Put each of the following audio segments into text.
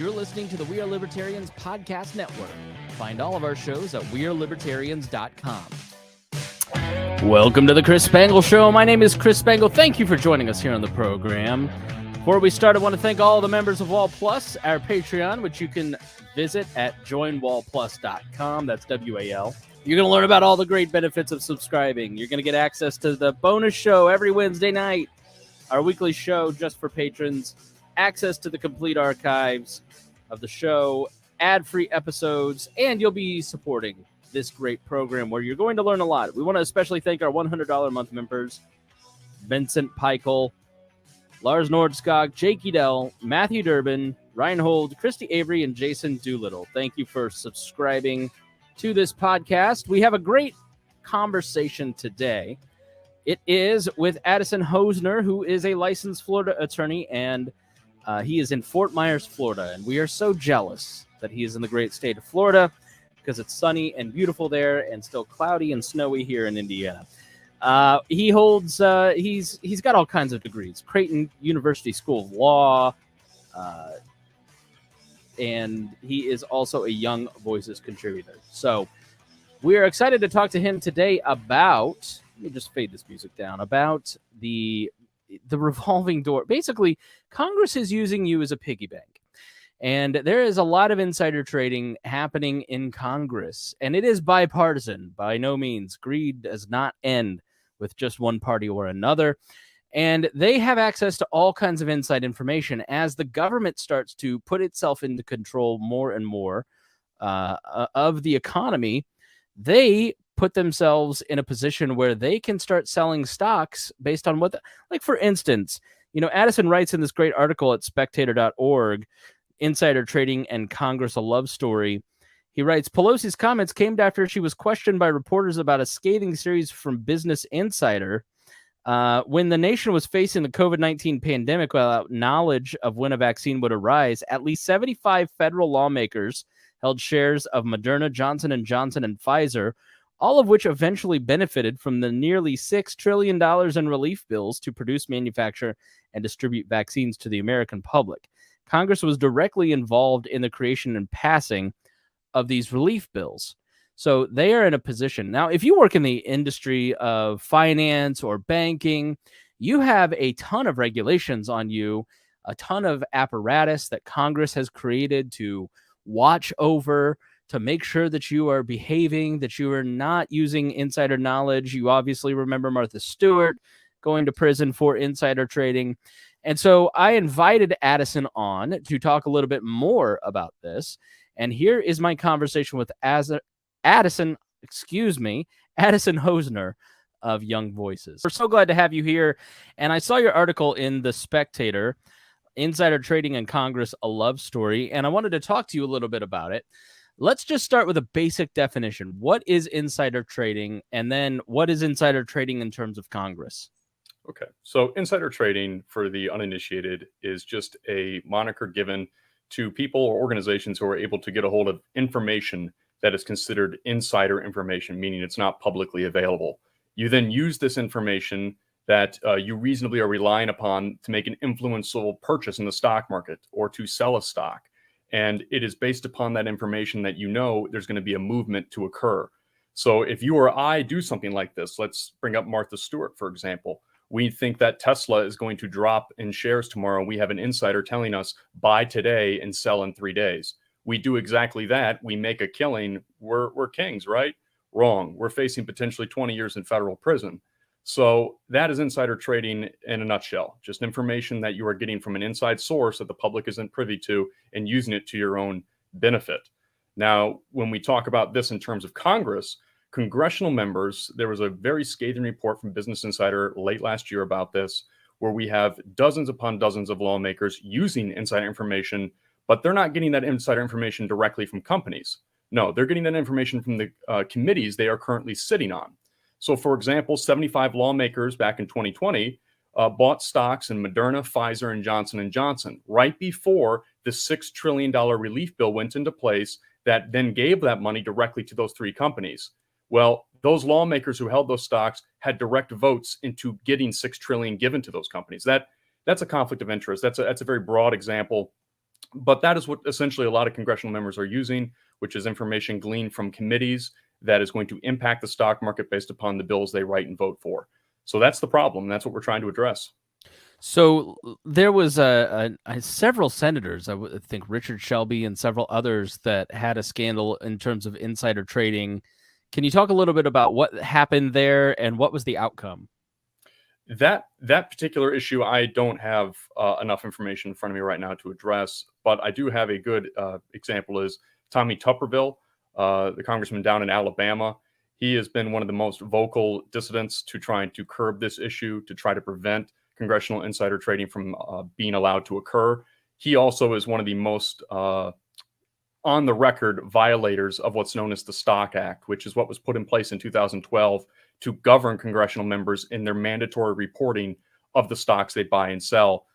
You're listening to the We Are Libertarians Podcast Network. Find all of our shows at wearelibertarians.com. Welcome to the Chris Spangle Show. My name is Chris Spangle. Thank you for joining us here on the program. Before we start, I want to thank all the members of Wall Plus, our Patreon, which you can visit at joinwallplus.com. That's WAL. You're going to learn about all the great benefits of subscribing. You're going to get access to the bonus show every Wednesday night, our weekly show just for patrons, access to the complete archives of the show, ad-free episodes, and you'll be supporting this great program where you're going to learn a lot. We want to especially thank our $100 a month members, Vincent Peichel, Lars Nordskog, Jake Edel, Matthew Durbin, Reinhold, Christy Avery, and Jason Doolittle. Thank you for subscribing to this podcast. We have a great conversation today. It is with Addison Hosner, who is a licensed Florida attorney, and he is in Fort Myers, Florida, and we are so jealous that he is in the great state of Florida because it's sunny and beautiful there and still cloudy and snowy here in Indiana. He holds, he's got all kinds of degrees, Creighton University School of Law, and he is also a Young Voices contributor. So we are excited to talk to him today about, let me just fade this music down, about the revolving door. Basically, Congress is using you as a piggy bank. And there is a lot of insider trading happening in Congress. And it is bipartisan. By no means. Greed does not end with just one party or another. And they have access to all kinds of inside information as the government starts to put itself into control more and more of the economy. They put themselves in a position where they can start selling stocks based on what, like for instance, Addison writes in this great article at spectator.org, Insider Trading and Congress, a Love Story. He writes, Pelosi's comments came after she was questioned by reporters about a scathing series from Business Insider. When the nation was facing the COVID-19 pandemic without knowledge of when a vaccine would arise, at least 75 federal lawmakers held shares of Moderna, Johnson & Johnson, and Pfizer, all of which eventually benefited from the nearly $6 trillion in relief bills to produce, manufacture, and distribute vaccines to the American public. Congress was directly involved in the creation and passing of these relief bills. So they are in a position. Now, if you work in the industry of finance or banking, you have a ton of regulations on you, a ton of apparatus that Congress has created to watch over, to make sure that you are behaving, that you are not using insider knowledge. You obviously remember Martha Stewart going to prison for insider trading. And so I invited Addison on to talk a little bit more about this. And here is my conversation with Addison Hosner of Young Voices. We're so glad to have you here. And I saw your article in The Spectator, Insider Trading in Congress, a Love Story. And I wanted to talk to you a little bit about it. Let's just start with a basic definition. What is insider trading? And then what is insider trading in terms of Congress? Okay, so insider trading, for the uninitiated, is just a moniker given to people or organizations who are able to get a hold of information that is considered insider information, meaning it's not publicly available. You then use this information that you reasonably are relying upon to make an influential purchase in the stock market or to sell a stock. And it is based upon that information that there's going to be a movement to occur. So if you or I do something like this, let's bring up Martha Stewart, for example. We think that Tesla is going to drop in shares tomorrow. We have an insider telling us buy today and sell in 3 days. We do exactly that. We make a killing. We're kings, right? Wrong. We're facing potentially 20 years in federal prison. So that is insider trading in a nutshell. Just information that you are getting from an inside source that the public isn't privy to and using it to your own benefit. Now, when we talk about this in terms of Congress, congressional members, there was a very scathing report from Business Insider late last year about this, where we have dozens upon dozens of lawmakers using insider information, but they're not getting that insider information directly from companies. No, they're getting that information from the committees they are currently sitting on. So, for example, 75 lawmakers back in 2020 bought stocks in Moderna, Pfizer, and Johnson & Johnson right before the $6 trillion relief bill went into place that then gave that money directly to those three companies. Well, those lawmakers who held those stocks had direct votes into getting $6 trillion given to those companies. That's a conflict of interest. That's a very broad example But that is what essentially a lot of congressional members are using, which is information gleaned from committees that is going to impact the stock market based upon the bills they write and vote for. So that's the problem. That's what we're trying to address. So there was several senators, I would think Richard Shelby and several others, that had a scandal in terms of insider trading. Can you talk a little bit about what happened there and what was the outcome? That particular issue, I don't have enough information in front of me right now to address, but I do have a good example is Tommy Tuberville, the congressman down in Alabama. He has been one of the most vocal dissidents to trying to curb this issue, to try to prevent congressional insider trading from being allowed to occur. He also is one of the most on the record violators of what's known as the Stock Act, which is what was put in place in 2012 to govern congressional members in their mandatory reporting of the stocks they buy and sell.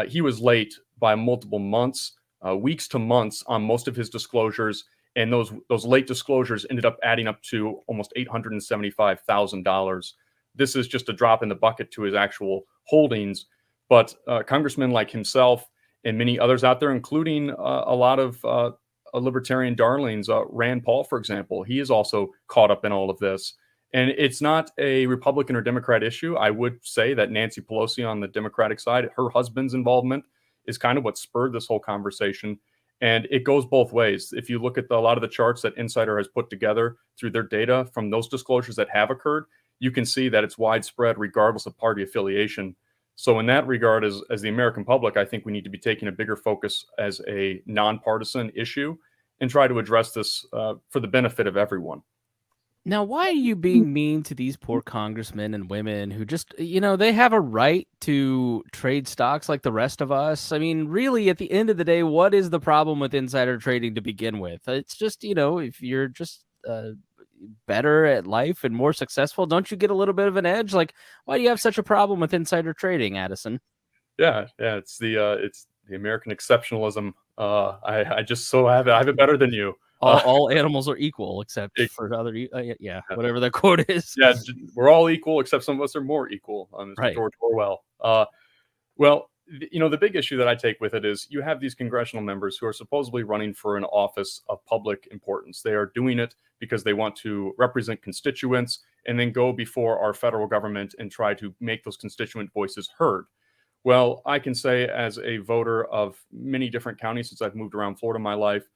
He was late by multiple months, weeks to months on most of his disclosures, and those late disclosures ended up adding up to almost $875,000. This is just a drop in the bucket to his actual holdings, but congressmen like himself and many others out there, including a lot of libertarian darlings, Rand Paul, for example, he is also caught up in all of this. And it's not a Republican or Democrat issue. I would say that Nancy Pelosi on the Democratic side, her husband's involvement is kind of what spurred this whole conversation. And it goes both ways. If you look at a lot of the charts that Insider has put together through their data from those disclosures that have occurred, you can see that it's widespread regardless of party affiliation. So in that regard, as the American public, I think we need to be taking a bigger focus as a nonpartisan issue and try to address this for the benefit of everyone. Now, why are you being mean to these poor congressmen and women who just, they have a right to trade stocks like the rest of us? I mean, really, at the end of the day, what is the problem with insider trading to begin with? It's just, if you're just better at life and more successful, don't you get a little bit of an edge? Like, why do you have such a problem with insider trading, Addison? Yeah, it's the American exceptionalism. I just so have it better than you. All animals are equal except for other, whatever the quote is. Yeah, we're all equal except some of us are more equal. Right. George Orwell. Well, the big issue that I take with it is you have these congressional members who are supposedly running for an office of public importance. They are doing it because they want to represent constituents and then go before our federal government and try to make those constituent voices heard. Well, I can say as a voter of many different counties, since I've moved around Florida in my life,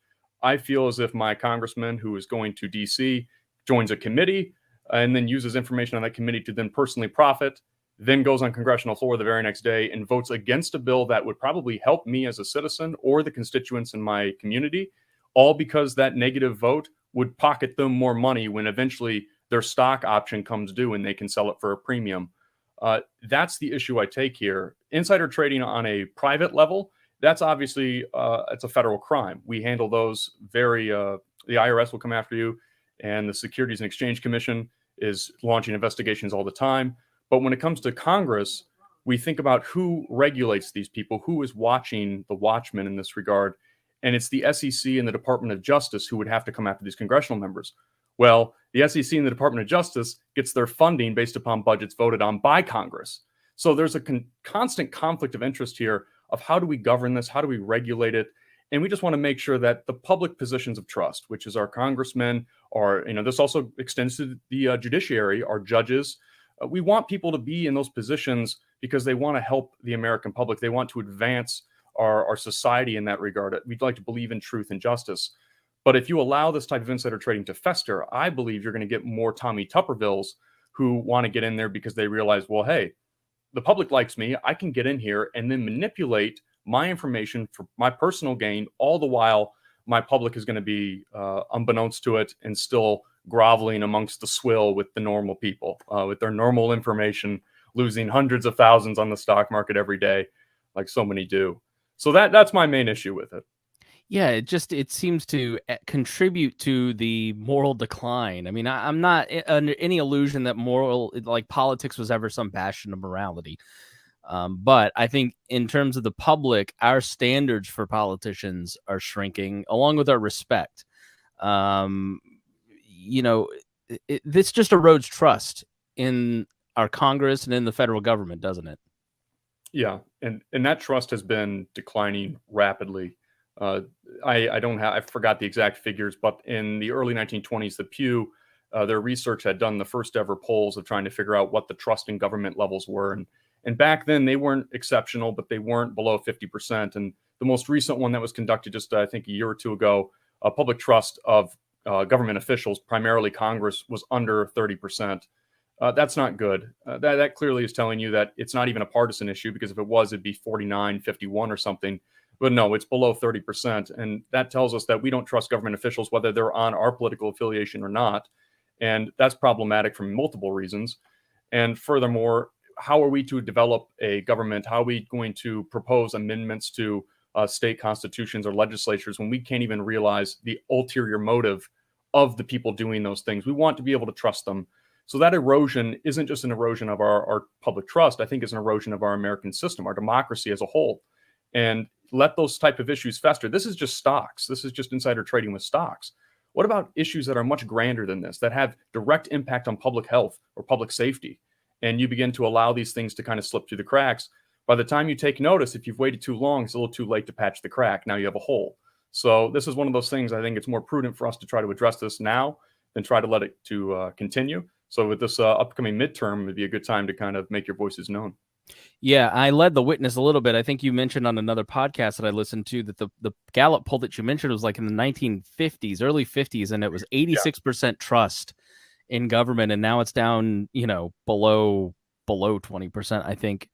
I feel as if my congressman who is going to DC joins a committee and then uses information on that committee to then personally profit, then goes on congressional floor the very next day and votes against a bill that would probably help me as a citizen or the constituents in my community, all because that negative vote would pocket them more money when eventually their stock option comes due and they can sell it for a premium. That's the issue I take here. Insider trading on a private level, that's obviously it's a federal crime. We handle those the IRS will come after you, and the Securities and Exchange Commission is launching investigations all the time. But when it comes to Congress, we think about who regulates these people, who is watching the watchmen in this regard. And it's the SEC and the Department of Justice who would have to come after these congressional members. Well, the SEC and the Department of Justice gets their funding based upon budgets voted on by Congress. So there's a constant conflict of interest here of how do we govern this? How do we regulate it? And we just want to make sure that the public positions of trust, which is our congressmen, this also extends to the judiciary, our judges. We want people to be in those positions because they want to help the American public. They want to advance our society in that regard. We'd like to believe in truth and justice. But if you allow this type of insider trading to fester, I believe you're going to get more Tommy Tubervilles who want to get in there because they realize, well, hey, the public likes me. I can get in here and then manipulate my information for my personal gain. All the while, my public is going to be unbeknownst to it and still groveling amongst the swill with the normal people, with their normal information, losing hundreds of thousands on the stock market every day, like so many do. So that's my main issue with it. Yeah, it seems to contribute to the moral decline. I mean, I'm not under any illusion that politics was ever some bastion of morality. But I think in terms of the public, our standards for politicians are shrinking along with our respect. This just erodes trust in our Congress and in the federal government, doesn't it? Yeah, and that trust has been declining rapidly. I forgot the exact figures, but in the early 1920s, the Pew, their research had done the first ever polls of trying to figure out what the trust in government levels were. And back then they weren't exceptional, but they weren't below 50%. And the most recent one that was conducted just, I think, a year or two ago, public trust of government officials, primarily Congress, was under 30%. That's not good. That clearly is telling you that it's not even a partisan issue, because if it was, it'd be 49-51 or something. But no, it's below 30%. And that tells us that we don't trust government officials, whether they're on our political affiliation or not. And that's problematic for multiple reasons. And furthermore, how are we to develop a government? How are we going to propose amendments to state constitutions or legislatures when we can't even realize the ulterior motive of the people doing those things? We want to be able to trust them. So that erosion isn't just an erosion of our public trust. I think it's an erosion of our American system, our democracy as a whole. And let those type of issues fester. This is just stocks. This is just insider trading with stocks. What about issues that are much grander than this, that have direct impact on public health or public safety? And you begin to allow these things to kind of slip through the cracks. By the time you take notice, if you've waited too long, it's a little too late to patch the crack. Now you have a hole. So this is one of those things. I think it's more prudent for us to try to address this now than try to let it to continue. So with this upcoming midterm, it'd be a good time to kind of make your voices known. Yeah, I led the witness a little bit. I think you mentioned on another podcast that I listened to that the Gallup poll that you mentioned was like in the 1950s, early 50s, and it was 86% trust in government, and now it's down, below 20%, I think.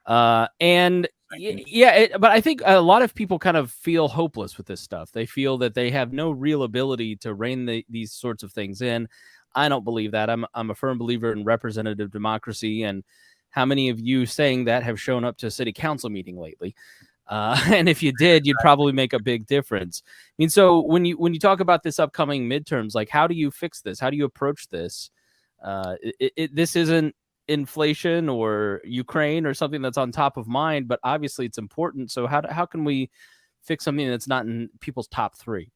But I think a lot of people kind of feel hopeless with this stuff. They feel that they have no real ability to rein these sorts of things in. I don't believe that. I'm a firm believer in representative democracy, and how many of you saying that have shown up to a city council meeting lately? And if you did, you'd probably make a big difference. I mean, so when you talk about this upcoming midterms, like, how do you fix this? How do you approach this? This isn't inflation or Ukraine or something that's on top of mind, but obviously it's important. So how can we fix something that's not in people's top three?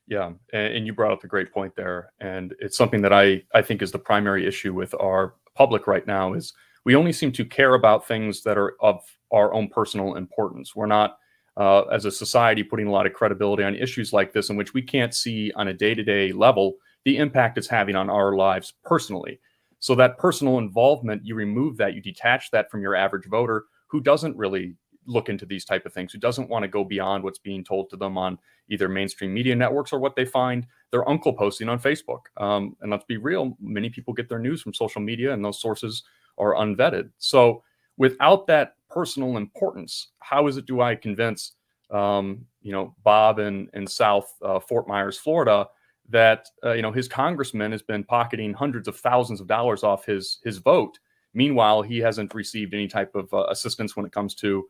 Yeah, and you brought up a great point there, and it's something that I think is the primary issue with our public right now is we only seem to care about things that are of our own personal importance. We're not, as a society, putting a lot of credibility on issues like this in which we can't see on a day-to-day level the impact it's having on our lives personally. So that personal involvement, you remove that, you detach that from your average voter who doesn't really look into these type of things, who doesn't want to go beyond what's being told to them on either mainstream media networks or what they find their uncle posting on Facebook. And let's be real, many people get their news from social media, and those sources are unvetted. So without that personal importance, how do I convince Bob in South Fort Myers, Florida, that his congressman has been pocketing hundreds of thousands of dollars off his vote? Meanwhile, he hasn't received any type of assistance when it comes to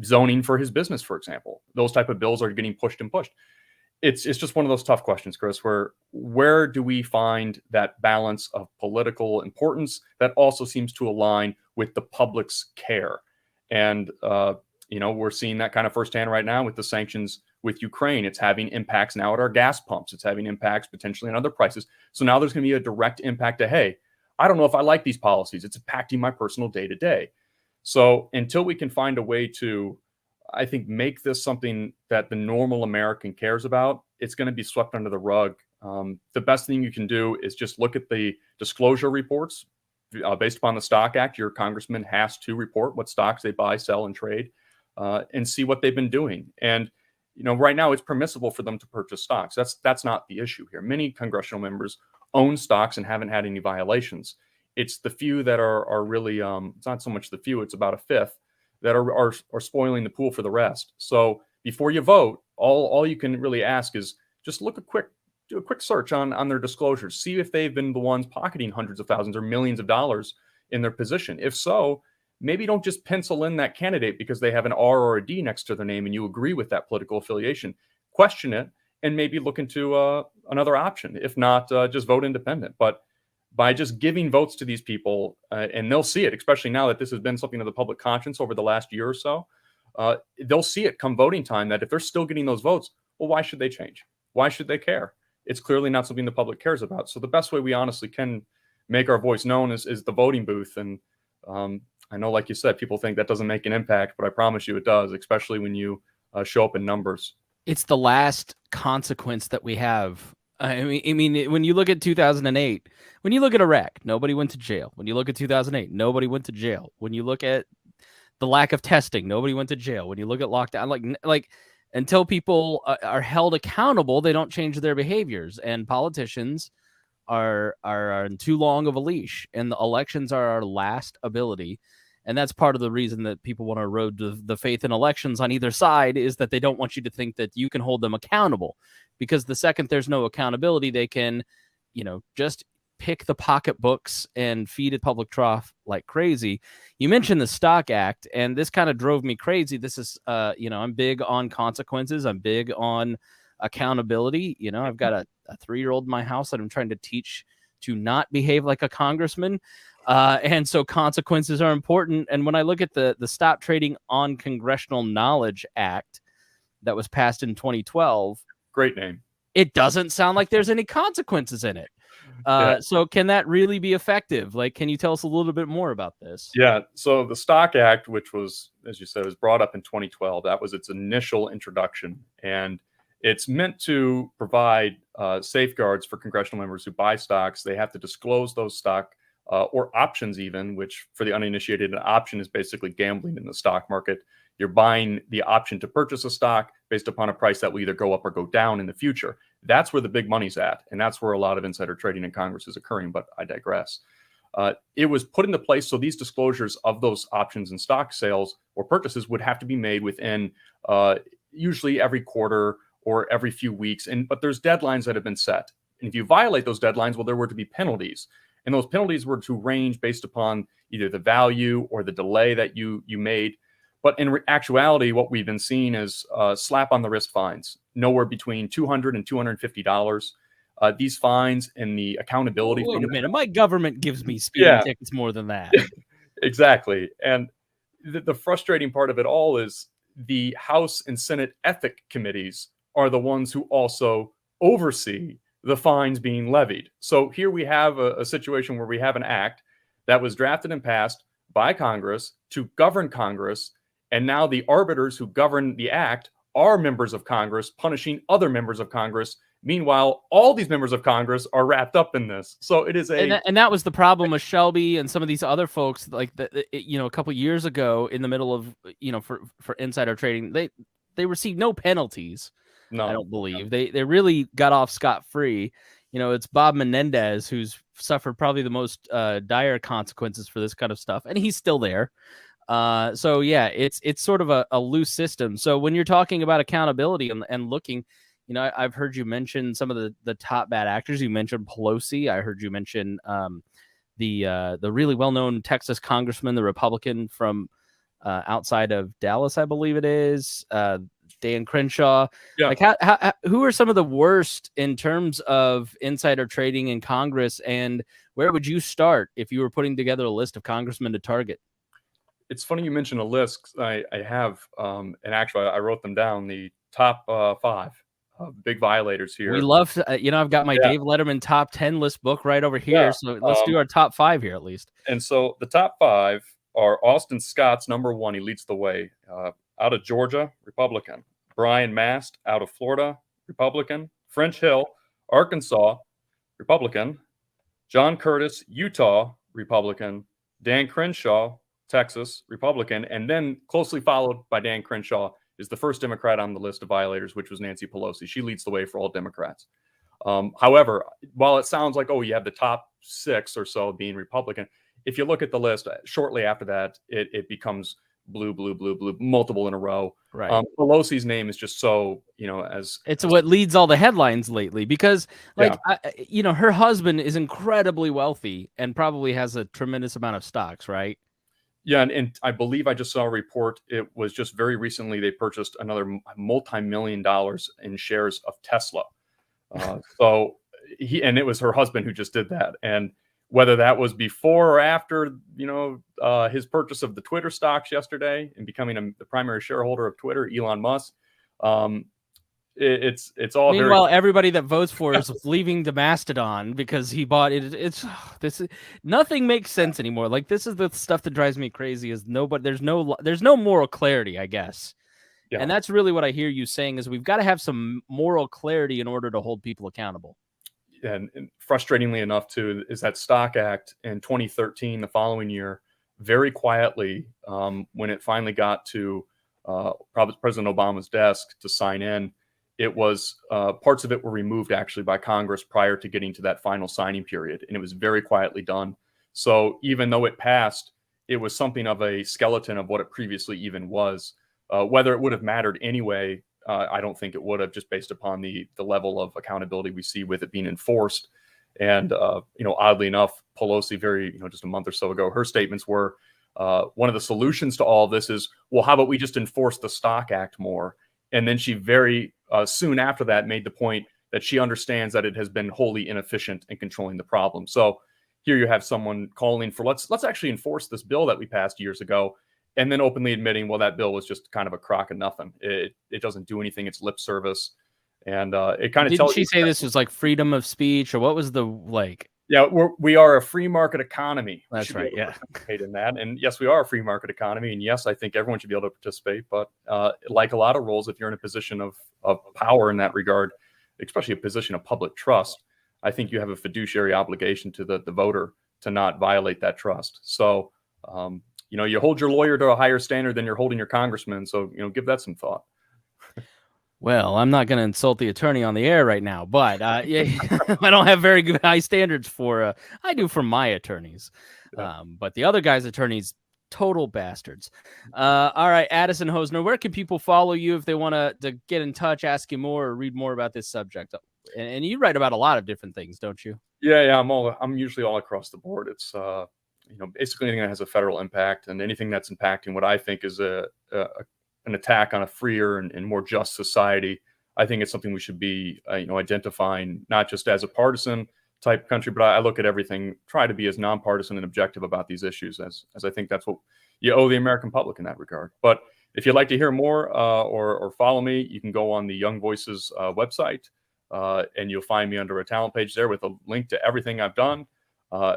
zoning for his business, for example. Those type of bills are getting pushed and pushed. It's just one of those tough questions, Chris, where do we find that balance of political importance that also seems to align with the public's care? And, we're seeing that kind of firsthand right now with the sanctions with Ukraine. It's having impacts now at our gas pumps. It's having impacts potentially on other prices. So now there's going to be a direct impact to, hey, I don't know if I like these policies. It's impacting my personal day-to-day. So until we can find a way to, I think, make this something that the normal American cares about, it's going to be swept under the rug. The best thing you can do is just look at the disclosure reports. Based upon the Stock Act, your congressman has to report what stocks they buy, sell, and trade, and see what they've been doing. And right now it's permissible for them to purchase stocks. That's not the issue here. Many congressional members own stocks and haven't had any violations. It's the few that are really, it's not so much the few, it's about a fifth that are spoiling the pool for the rest. So before you vote, all you can really ask is just do a quick search on their disclosures, see if they've been the ones pocketing hundreds of thousands or millions of dollars in their position. If so, maybe don't just pencil in that candidate because they have an R or a D next to their name and you agree with that political affiliation. Question it and maybe look into another option. If not, just vote independent. But by just giving votes to these people, and they'll see it, especially now that this has been something of the public conscience over the last year or so, they'll see it come voting time that if they're still getting those votes, well, why should they change? Why should they care? It's clearly not something the public cares about. So the best way we honestly can make our voice known is the voting booth. And I know, like you said, people think that doesn't make an impact, but I promise you it does, especially when you show up in numbers. It's the last consequence that we have. I mean, when you look at 2008, when you look at Iraq, nobody went to jail. When you look at 2008, nobody went to jail. When you look at the lack of testing, nobody went to jail. When you look at lockdown, like until people are held accountable, they don't change their behaviors. And politicians are on too long of a leash, and the elections are our last ability. And that's part of the reason that people want to erode the faith in elections on either side, is that they don't want you to think that you can hold them accountable, because the second there's no accountability, they can, just pick the pocketbooks and feed a public trough like crazy. You mentioned the Stock Act, and this kind of drove me crazy. This is, I'm big on consequences. I'm big on accountability. I've got a 3-year-old in my house that I'm trying to teach to not behave like a congressman. And so consequences are important. And when I look at the Stop Trading on Congressional Knowledge Act that was passed in 2012, great name, it doesn't sound like there's any consequences in it. So can that really be effective? Like, can you tell us a little bit more about this? Yeah. So the Stock Act, which was, as you said, was brought up in 2012, that was its initial introduction. And it's meant to provide safeguards for congressional members who buy stocks. They have to disclose those stock or options even, which for the uninitiated, an option is basically gambling in the stock market. You're buying the option to purchase a stock based upon a price that will either go up or go down in the future. That's where the big money's at. And that's where a lot of insider trading in Congress is occurring. But I digress. It was put into place so these disclosures of those options and stock sales or purchases would have to be made within usually every quarter or every few weeks. But there's deadlines that have been set. And if you violate those deadlines, well, there were to be penalties. And those penalties were to range based upon either the value or the delay that you made. But in actuality, what we've been seeing is slap on the wrist fines, nowhere between $200 and $250. These fines and the accountability. Wait a minute, my government gives me speeding tickets more than that. Exactly. And the frustrating part of it all is the House and Senate ethic committees are the ones who also oversee the fines being levied. So here we have a situation where we have an act that was drafted and passed by Congress to govern Congress. And now the arbiters who govern the act are members of Congress punishing other members of Congress. Meanwhile, all these members of Congress are wrapped up in this. So it is and that was the problem with Shelby and some of these other folks, like a couple years ago in the middle of, for insider trading, they received no penalties. No, I don't believe they really got off scot-free. It's Bob Menendez who's suffered probably the most dire consequences for this kind of stuff, and he's still there. So yeah, it's sort of a loose system. So when you're talking about accountability and looking, I've heard you mention some of the top bad actors. You mentioned Pelosi. I heard you mention the really well-known Texas congressman, the Republican from outside of Dallas, I believe it is, Dan Crenshaw. Yeah. Like, who are some of the worst in terms of insider trading in Congress, and where would you start if you were putting together a list of congressmen to target? It's funny you mentioned a list. I have, and actually I wrote them down, the top 5 big violators here. We love, I've got my Dave Letterman top 10 list book right over here. Yeah. So let's do our top 5 here at least. And so the top 5 are Austin Scott's number 1. He leads the way. Out of Georgia, Republican. Brian Mast, out of Florida, Republican. French Hill, Arkansas, Republican. John Curtis, Utah, Republican. Dan Crenshaw, Texas, Republican. And then closely followed by Dan Crenshaw is the first Democrat on the list of violators, which was Nancy Pelosi. She leads the way for all Democrats. However, while it sounds like, you have the top 6 or so being Republican, if you look at the list, shortly after that, it becomes blue, multiple in a row. Right. Pelosi's name is just so, it's what leads all the headlines lately, because her husband is incredibly wealthy and probably has a tremendous amount of stocks, right? Yeah. And I believe I just saw a report. It was just very recently, they purchased another multi-million dollars in shares of Tesla. So it was her husband who just did that. And whether that was before or after, his purchase of the Twitter stocks yesterday and becoming the primary shareholder of Twitter, Elon Musk, it's all. Meanwhile, everybody that votes for is leaving the Mastodon because he bought it. Nothing makes sense anymore. Like, this is the stuff that drives me crazy. Is there's no moral clarity, I guess, Yeah. And that's really what I hear you saying is we've got to have some moral clarity in order to hold people accountable. And frustratingly enough, too, is that Stock Act in 2013, the following year, very quietly, when it finally got to President Obama's desk to sign in, it was parts of it were removed actually by Congress prior to getting to that final signing period, and it was very quietly done. So even though it passed, it was something of a skeleton of what it previously even was. Whether it would have mattered anyway, I don't think it would have, just based upon the level of accountability we see with it being enforced. And oddly enough, Pelosi, just a month or so ago, her statements were one of the solutions to all of this is, well, how about we just enforce the Stock Act more? And then she very soon after that made the point that she understands that it has been wholly inefficient in controlling the problem. So here you have someone calling for let's actually enforce this bill that we passed years ago, and then openly admitting, well, that bill was just kind of a crock of nothing. It doesn't do anything. It's lip service. And it kind of tells you. Didn't she say this was like freedom of speech, or what was the like? Yeah, we are a free market economy. That's right. Yeah. Participate in that. And yes, we are a free market economy. And yes, I think everyone should be able to participate. But like a lot of roles, if you're in a position of power in that regard, especially a position of public trust, I think you have a fiduciary obligation to the voter to not violate that trust. So, you hold your lawyer to a higher standard than you're holding your congressman. So, give that some thought. Well, I'm not going to insult the attorney on the air right now, but yeah, I don't have very good high standards for. I do for my attorneys, but the other guy's attorneys, total bastards. All right, Addison Hosner, where can people follow you if they want to get in touch, ask you more, or read more about this subject? And you write about a lot of different things, don't you? Yeah. I'm usually all across the board. It's basically anything that has a federal impact and anything that's impacting what I think is an attack on a freer and more just society. I think it's something we should be, identifying not just as a partisan type country, but I look at everything, try to be as nonpartisan and objective about these issues as I think that's what you owe the American public in that regard. But if you'd like to hear more or follow me, you can go on the Young Voices website and you'll find me under a talent page there with a link to everything I've done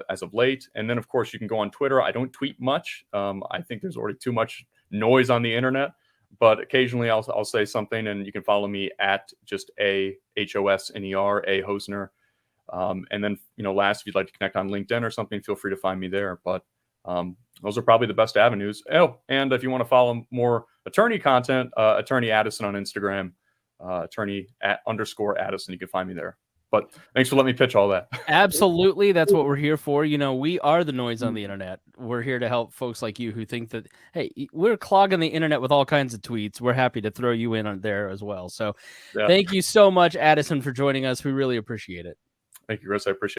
as of late. And then, of course, you can go on Twitter. I don't tweet much. I think there's already too much noise on the internet. But occasionally I'll say something, and you can follow me at just Hosner, A Hosner. And then, last, if you'd like to connect on LinkedIn or something, feel free to find me there. But those are probably the best avenues. Oh, and if you want to follow more attorney content, Attorney Addison on Instagram, attorney_Addison, you can find me there. But thanks for letting me pitch all that. Absolutely. That's what we're here for. We are the noise on the internet. We're here to help folks like you who think that, hey, we're clogging the internet with all kinds of tweets. We're happy to throw you in on there as well. So Thank you so much, Addison, for joining us. We really appreciate it. Thank you, Chris. I appreciate it.